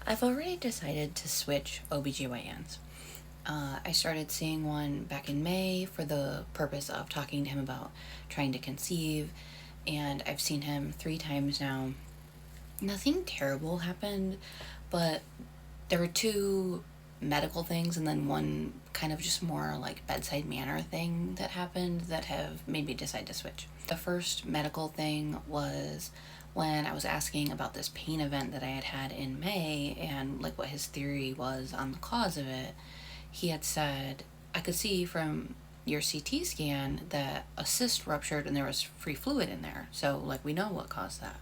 I've already decided to switch OBGYNs. I started seeing one back in May for the purpose of talking to him about trying to conceive, and I've seen him 3 times now. Nothing terrible happened, but there were two medical things and then one kind of just more like bedside manner thing that happened that have made me decide to switch. The first medical thing was when I was asking about this pain event that I had had in May and like what his theory was on the cause of it. He had said, I could see from your CT scan that a cyst ruptured and there was free fluid in there. So like we know what caused that.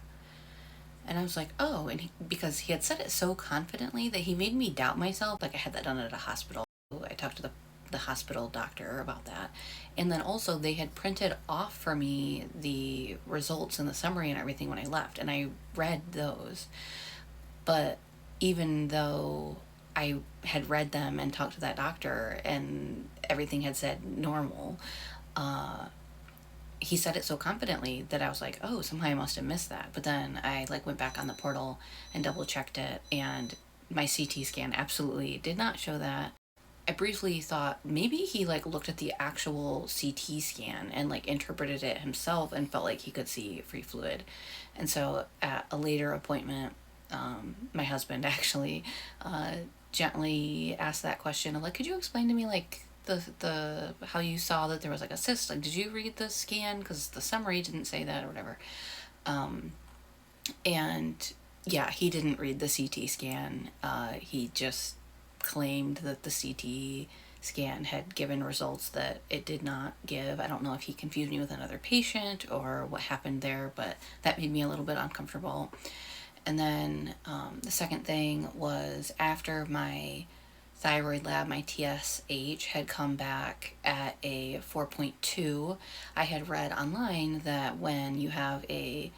And I was like, oh, and because he had said it so confidently that he made me doubt myself. Like I had that done at a hospital. I talked to the hospital doctor about that. And then also they had printed off for me the results and the summary and everything when I left. And I read those. But even though I had read them and talked to that doctor and everything had said normal, he said it so confidently that I was like, oh, somehow I must have missed that. But then I like went back on the portal and double checked it, and my CT scan absolutely did not show that. I briefly thought maybe he like looked at the actual CT scan and like interpreted it himself and felt like he could see free fluid. And so at a later appointment, my husband actually gently asked that question of like, could you explain to me like the how you saw that there was like a cyst? Like, did you read the scan? Because the summary didn't say that or whatever. And yeah, he didn't read the CT scan. He just claimed that the CT scan had given results that it did not give. I don't know if he confused me with another patient or what happened there, but that made me a little bit uncomfortable. And then the second thing was after my thyroid lab, my TSH, had come back at a 4.2. I had read online that when you have a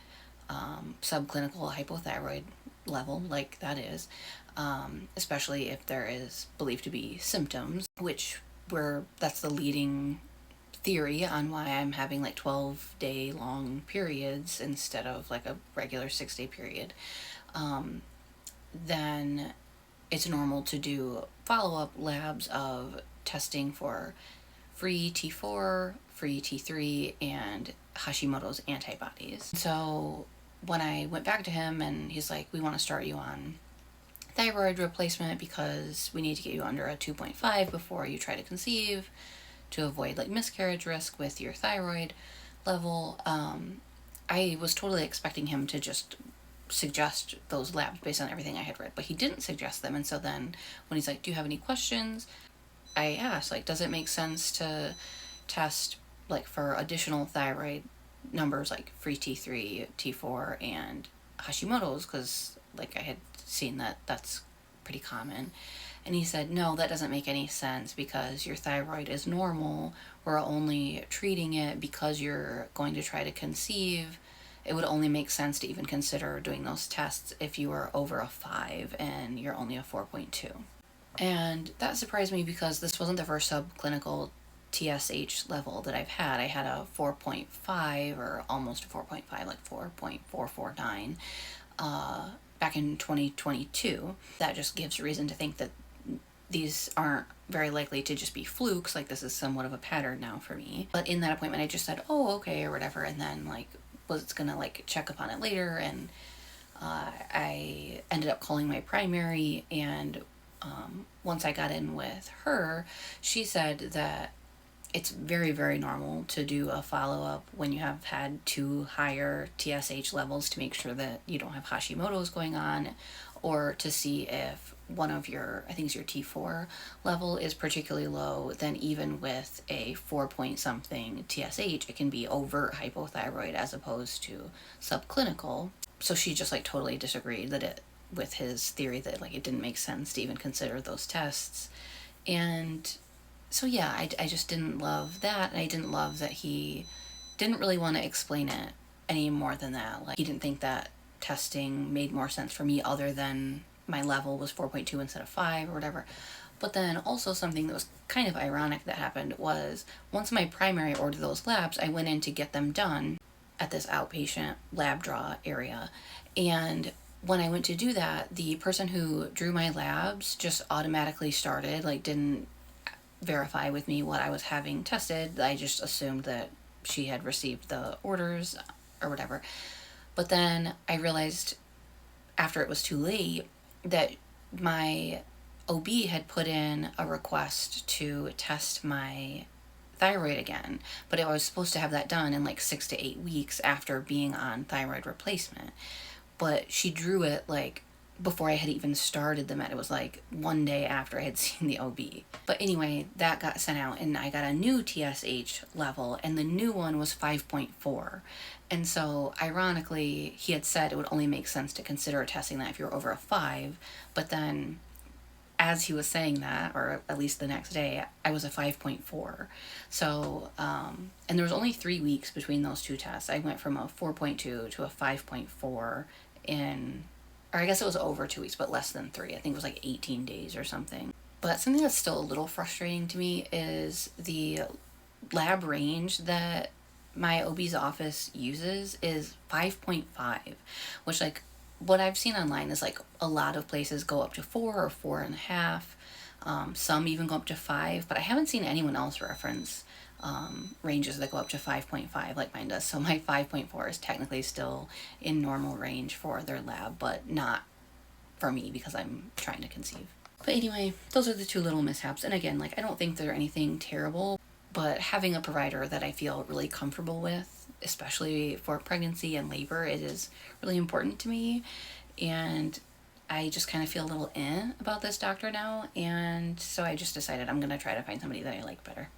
subclinical hypothyroid level, like that is, especially if there is believed to be symptoms, that's the leading theory on why I'm having like 12-day long periods instead of like a regular 6-day period, then it's normal to do follow-up labs of testing for free T4, free T3, and Hashimoto's antibodies. So when I went back to him and he's like, we want to start you on thyroid replacement because we need to get you under a 2.5 before you try to conceive to avoid like miscarriage risk with your thyroid level. I was totally expecting him to just suggest those labs based on everything I had read, but he didn't suggest them. And so then when he's like, do you have any questions? I asked, like, does it make sense to test like for additional thyroid numbers like free T3, T4, and Hashimoto's? Because like I had seen that that's pretty common. And he said, no, that doesn't make any sense because your thyroid is normal. We're only treating it because you're going to try to conceive. It would only make sense to even consider doing those tests if you were over a 5 and you're only a 4.2. And that surprised me because this wasn't the first subclinical TSH level that I've had. I had a 4.5 or almost a 4.5, like 4.449, back in 2022. That just gives reason to think that these aren't very likely to just be flukes. Like this is somewhat of a pattern now for me. But in that appointment, I just said, oh, okay, or whatever. And then like was gonna like check up on it later. And I ended up calling my primary. And once I got in with her, she said that it's very, very normal to do a follow-up when you have had 2 higher TSH levels to make sure that you don't have Hashimoto's going on, or to see if one of your, I think it's your T4 level is particularly low. Then even with a 4 point something TSH, it can be overt hypothyroid as opposed to subclinical. So she just like totally disagreed with his theory that like it didn't make sense to even consider those tests. And so yeah, I just didn't love that. And I didn't love that he didn't really want to explain it any more than that. Like he didn't think that testing made more sense for me other than my level was 4.2 instead of 5 or whatever. But then also something that was kind of ironic that happened was once my primary ordered those labs, I went in to get them done at this outpatient lab draw area. And when I went to do that, the person who drew my labs just automatically started, like didn't verify with me what I was having tested. I just assumed that she had received the orders or whatever. But then I realized after it was too late that my OB had put in a request to test my thyroid again, but I was supposed to have that done in like 6 to 8 weeks after being on thyroid replacement. But she drew it like before I had even started the med. It was like one day after I had seen the OB. But anyway, that got sent out and I got a new TSH level, and the new one was 5.4. And so ironically, he had said it would only make sense to consider testing that if you're over a 5, but then as he was saying that, or at least the next day, I was a 5.4. So, and there was only 3 weeks between those two tests. I went from a 4.2 to a 5.4 in, or I guess it was over 2 weeks, but less than 3. I think it was like 18 days or something. But something that's still a little frustrating to me is the lab range that my OB's office uses is 5.5, which, like, what I've seen online is like a lot of places go up to 4 or 4.5. Some even go up to 5, but I haven't seen anyone else reference ranges that go up to 5.5 like mine does. So my 5.4 is technically still in normal range for their lab, but not for me because I'm trying to conceive. But anyway, those are the two little mishaps. And again, like, I don't think they're anything terrible, but having a provider that I feel really comfortable with, especially for pregnancy and labor, it is really important to me. And I just kind of feel a little about this doctor now. And so I just decided I'm going to try to find somebody that I like better.